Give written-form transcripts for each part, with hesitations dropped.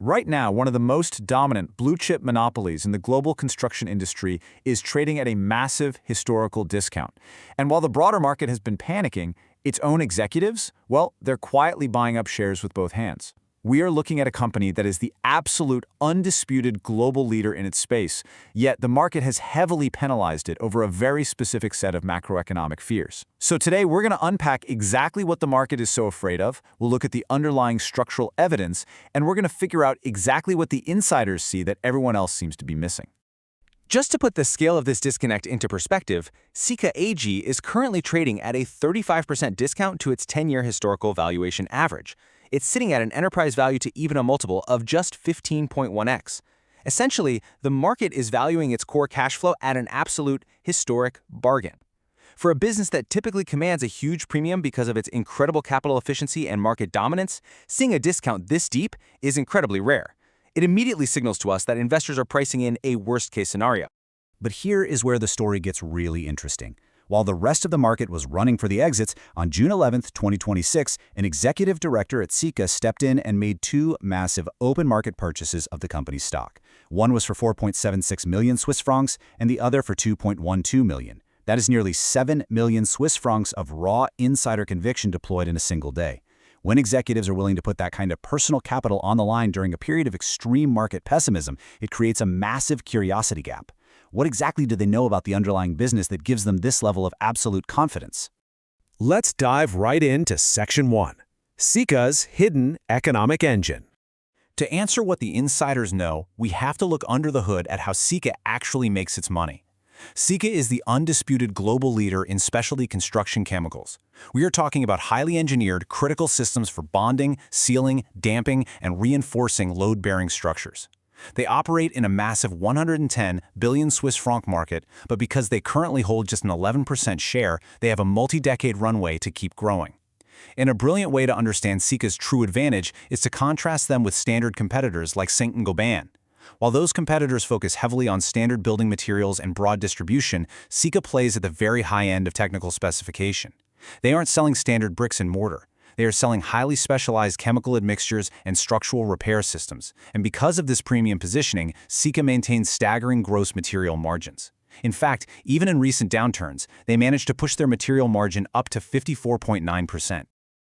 Right now, one of the most dominant blue-chip monopolies in the global construction industry is trading at a massive historical discount. And while the broader market has been panicking, its own executives, well, they're quietly buying up shares with both hands. We are looking at a company that is the absolute, undisputed global leader in its space, yet the market has heavily penalized it over a very specific set of macroeconomic fears. So today, we're going to unpack exactly what the market is so afraid of, we'll look at the underlying structural evidence, and we're going to figure out exactly what the insiders see that everyone else seems to be missing. Just to put the scale of this disconnect into perspective, Sika AG is currently trading at a 35% discount to its 10-year historical valuation average. It's sitting at an enterprise value to EBITDA multiple of just 15.1x. Essentially, the market is valuing its core cash flow at an absolute historic bargain. For a business that typically commands a huge premium because of its incredible capital efficiency and market dominance, seeing a discount this deep is incredibly rare. It immediately signals to us that investors are pricing in a worst-case scenario. But here is where the story gets really interesting. While the rest of the market was running for the exits, on June 11, 2026, an executive director at Sika stepped in and made two massive open market purchases of the company's stock. One was for 4.76 million Swiss francs and the other for 2.12 million. That is nearly 7 million Swiss francs of raw insider conviction deployed in a single day. When executives are willing to put that kind of personal capital on the line during a period of extreme market pessimism, it creates a massive curiosity gap. What exactly do they know about the underlying business that gives them this level of absolute confidence? Let's dive right into Section 1, Sika's hidden economic engine. To answer what the insiders know, we have to look under the hood at how Sika actually makes its money. Sika is the undisputed global leader in specialty construction chemicals. We are talking about highly engineered, critical systems for bonding, sealing, damping, and reinforcing load-bearing structures. They operate in a massive 110 billion Swiss franc market, but because they currently hold just an 11% share, they have a multi-decade runway to keep growing. And a brilliant way to understand Sika's true advantage is to contrast them with standard competitors like Saint-Gobain. While those competitors focus heavily on standard building materials and broad distribution, Sika plays at the very high end of technical specification. They aren't selling standard bricks and mortar. They are selling highly specialized chemical admixtures and structural repair systems, and because of this premium positioning, Sika maintains staggering gross material margins. In fact, even in recent downturns, they managed to push their material margin up to 54.9%.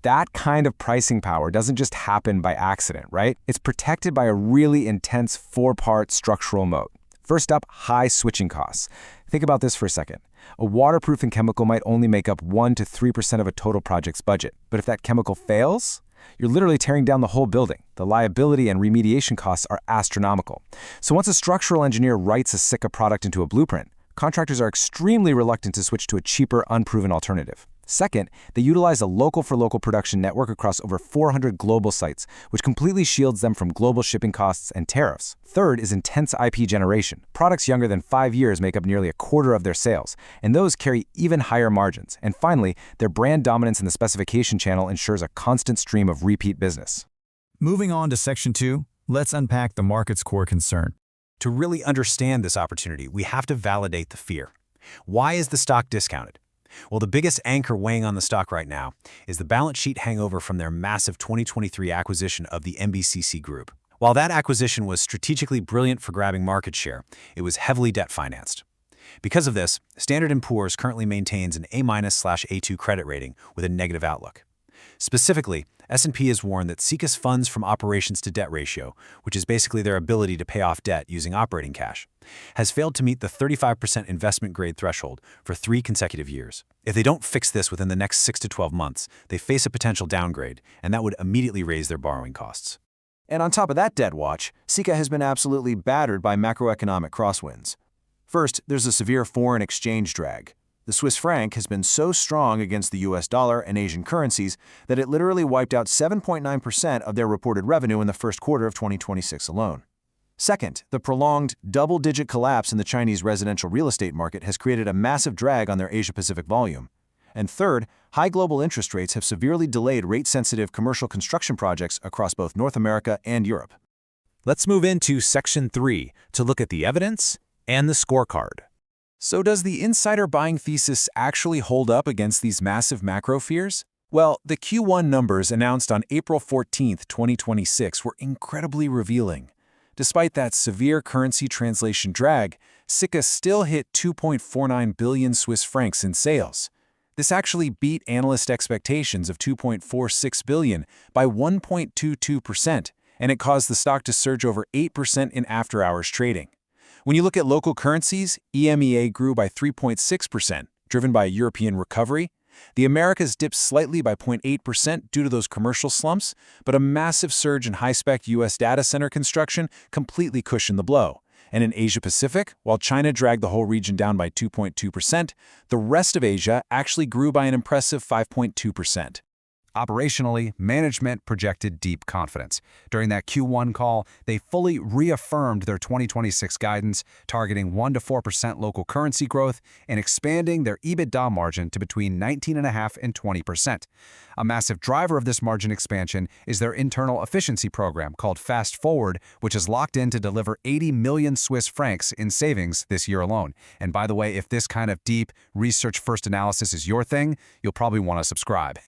That kind of pricing power doesn't just happen by accident, right? It's protected by a really intense four-part structural moat. First up, high switching costs. Think about this for a second. A waterproofing chemical might only make up 1 to 3% of a total project's budget. But if that chemical fails, you're literally tearing down the whole building. The liability and remediation costs are astronomical. So once a structural engineer writes a Sika product into a blueprint, contractors are extremely reluctant to switch to a cheaper, unproven alternative. Second, they utilize a local-for-local production network across over 400 global sites, which completely shields them from global shipping costs and tariffs. Third is intense IP generation. Products younger than 5 years make up nearly a quarter of their sales, and those carry even higher margins. And finally, their brand dominance in the specification channel ensures a constant stream of repeat business. Moving on to Section 2, let's unpack the market's core concern. To really understand this opportunity, we have to validate the fear. Why is the stock discounted? Well, the biggest anchor weighing on the stock right now is the balance sheet hangover from their massive 2023 acquisition of the MBCC Group. While that acquisition was strategically brilliant for grabbing market share, it was heavily debt-financed. Because of this, Standard & Poor's currently maintains an A-/A2 credit rating with a negative outlook. Specifically, S&P has warned that Sika's funds from operations to debt ratio, which is basically their ability to pay off debt using operating cash, has failed to meet the 35% investment grade threshold for 3 consecutive years. If they don't fix this within the next 6 to 12 months, they face a potential downgrade, and that would immediately raise their borrowing costs. And on top of that debt watch, Sika has been absolutely battered by macroeconomic crosswinds. First, there's a severe foreign exchange drag. The Swiss franc has been so strong against the US dollar and Asian currencies that it literally wiped out 7.9% of their reported revenue in the first quarter of 2026 alone. Second, the prolonged double-digit collapse in the Chinese residential real estate market has created a massive drag on their Asia-Pacific volume. And third, high global interest rates have severely delayed rate-sensitive commercial construction projects across both North America and Europe. Let's move into Section 3 to look at the evidence and the scorecard. So does the insider buying thesis actually hold up against these massive macro fears? Well, the Q1 numbers announced on April 14, 2026 were incredibly revealing. Despite that severe currency translation drag, Sika still hit 2.49 billion Swiss francs in sales. This actually beat analyst expectations of 2.46 billion by 1.22%, and it caused the stock to surge over 8% in after-hours trading. When you look at local currencies, EMEA grew by 3.6%, driven by a European recovery. The Americas dipped slightly by 0.8% due to those commercial slumps, but a massive surge in high-spec U.S. data center construction completely cushioned the blow. And in Asia-Pacific, while China dragged the whole region down by 2.2%, the rest of Asia actually grew by an impressive 5.2%. Operationally, management projected deep confidence. During that Q1 call, they fully reaffirmed their 2026 guidance, targeting 1% to 4% local currency growth and expanding their EBITDA margin to between 19.5% and 20%. A massive driver of this margin expansion is their internal efficiency program called Fast Forward, which is locked in to deliver 80 million Swiss francs in savings this year alone. And by the way, if this kind of deep, research-first analysis is your thing, you'll probably want to subscribe.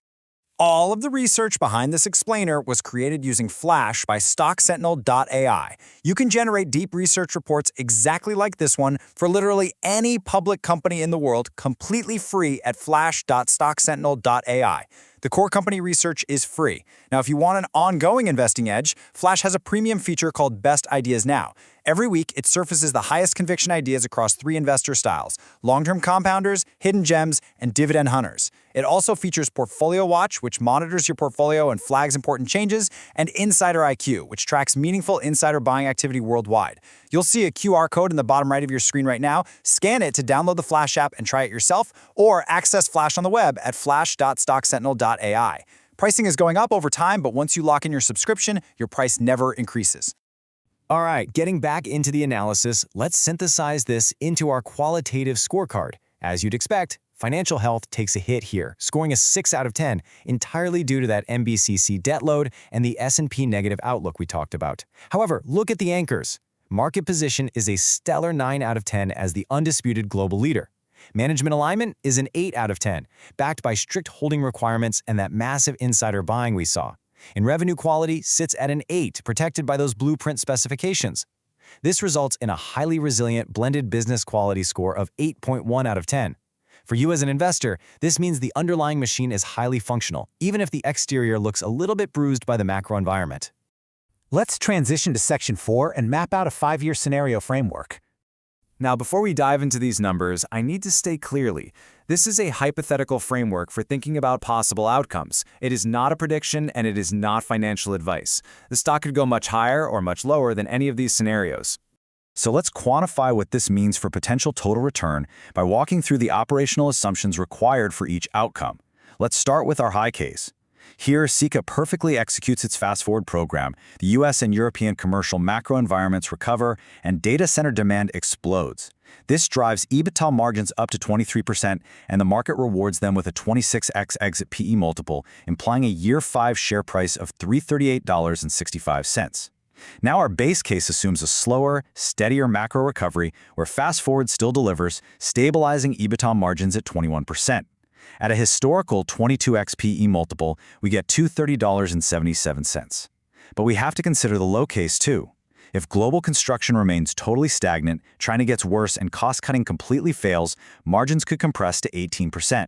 All of the research behind this explainer was created using Flash by StockSentinel.ai. You can generate deep research reports exactly like this one for literally any public company in the world completely free at flash.stocksentinel.ai. The core company research is free. Now, if you want an ongoing investing edge, Flash has a premium feature called Best Ideas Now. Every week, it surfaces the highest conviction ideas across 3 investor styles: long-term compounders, hidden gems, and dividend hunters. It also features Portfolio Watch, which monitors your portfolio and flags important changes, and Insider IQ, which tracks meaningful insider buying activity worldwide. You'll see a QR code in the bottom right of your screen right now. Scan it to download the Flash app and try it yourself, or access Flash on the web at flash.stocksentinel.ai. Pricing is going up over time, but once you lock in your subscription, your price never increases. All right, getting back into the analysis, let's synthesize this into our qualitative scorecard. As you'd expect, financial health takes a hit here, scoring a 6 out of 10, entirely due to that MBCC debt load and the S&P negative outlook we talked about. However, look at the anchors. Market position is a stellar 9 out of 10 as the undisputed global leader. Management alignment is an 8 out of 10, backed by strict holding requirements and that massive insider buying we saw. And revenue quality sits at an 8, protected by those blueprint specifications. This results in a highly resilient blended business quality score of 8.1 out of 10. For you as an investor, this means the underlying machine is highly functional, even if the exterior looks a little bit bruised by the macro environment. Let's transition to Section 4 and map out a 5-year scenario framework. Now, before we dive into these numbers, I need to state clearly, this is a hypothetical framework for thinking about possible outcomes. It is not a prediction, and it is not financial advice. The stock could go much higher or much lower than any of these scenarios. So let's quantify what this means for potential total return by walking through the operational assumptions required for each outcome. Let's start with our high case. Here, Sika perfectly executes its fast-forward program. The U.S. and European commercial macro environments recover, and data center demand explodes. This drives EBITDA margins up to 23%, and the market rewards them with a 26x exit PE multiple, implying a year 5 share price of $338.65. Now our base case assumes a slower, steadier macro recovery where fast-forward still delivers, stabilizing EBITDA margins at 21%. At a historical 22x PE multiple, we get $230.77. But we have to consider the low case too. If global construction remains totally stagnant, China gets worse, and cost-cutting completely fails, margins could compress to 18%.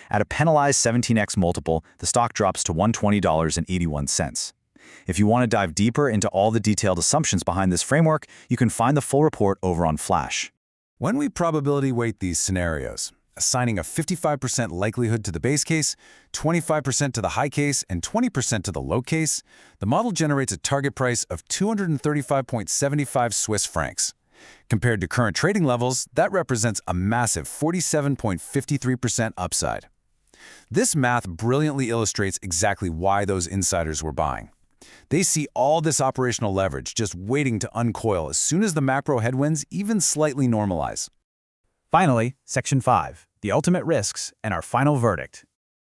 At a penalized 17x multiple, the stock drops to $120.81. If you want to dive deeper into all the detailed assumptions behind this framework, you can find the full report over on Flash. When we probability weight these scenarios, assigning a 55% likelihood to the base case, 25% to the high case, and 20% to the low case, the model generates a target price of 235.75 Swiss francs. Compared to current trading levels, that represents a massive 47.53% upside. This math brilliantly illustrates exactly why those insiders were buying. They see all this operational leverage just waiting to uncoil as soon as the macro headwinds even slightly normalize. Finally, Section 5, the ultimate risks and our final verdict.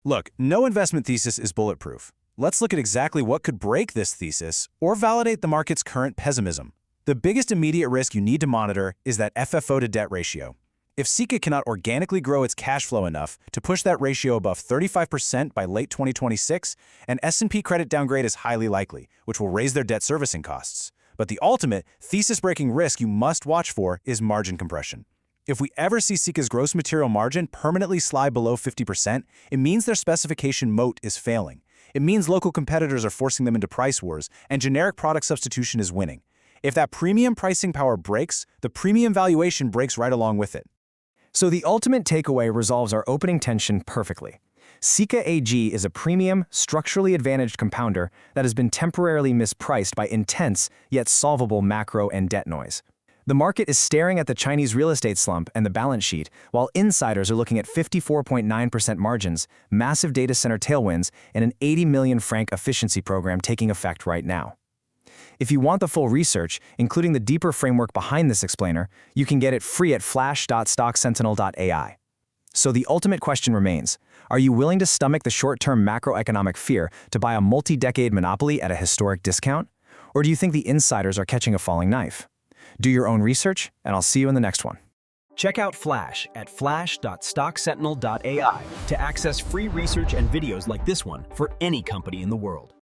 Look, no investment thesis is bulletproof. Let's look at exactly what could break this thesis or validate the market's current pessimism. The biggest immediate risk you need to monitor is that FFO to debt ratio. If Sika cannot organically grow its cash flow enough to push that ratio above 35% by late 2026, an S&P credit downgrade is highly likely, which will raise their debt servicing costs. But the ultimate, thesis-breaking risk you must watch for is margin compression. If we ever see Sika's gross material margin permanently slide below 50%, it means their specification moat is failing. It means local competitors are forcing them into price wars, and generic product substitution is winning. If that premium pricing power breaks, the premium valuation breaks right along with it. So the ultimate takeaway resolves our opening tension perfectly. Sika AG is a premium, structurally advantaged compounder that has been temporarily mispriced by intense, yet solvable macro and debt noise. The market is staring at the Chinese real estate slump and the balance sheet, while insiders are looking at 54.9% margins, massive data center tailwinds, and an 80 million franc efficiency program taking effect right now. If you want the full research, including the deeper framework behind this explainer, you can get it free at flash.stocksentinel.ai. So the ultimate question remains, are you willing to stomach the short-term macroeconomic fear to buy a multi-decade monopoly at a historic discount? Or do you think the insiders are catching a falling knife? Do your own research, and I'll see you in the next one. Check out Flash at flash.stocksentinel.ai to access free research and videos like this one for any company in the world.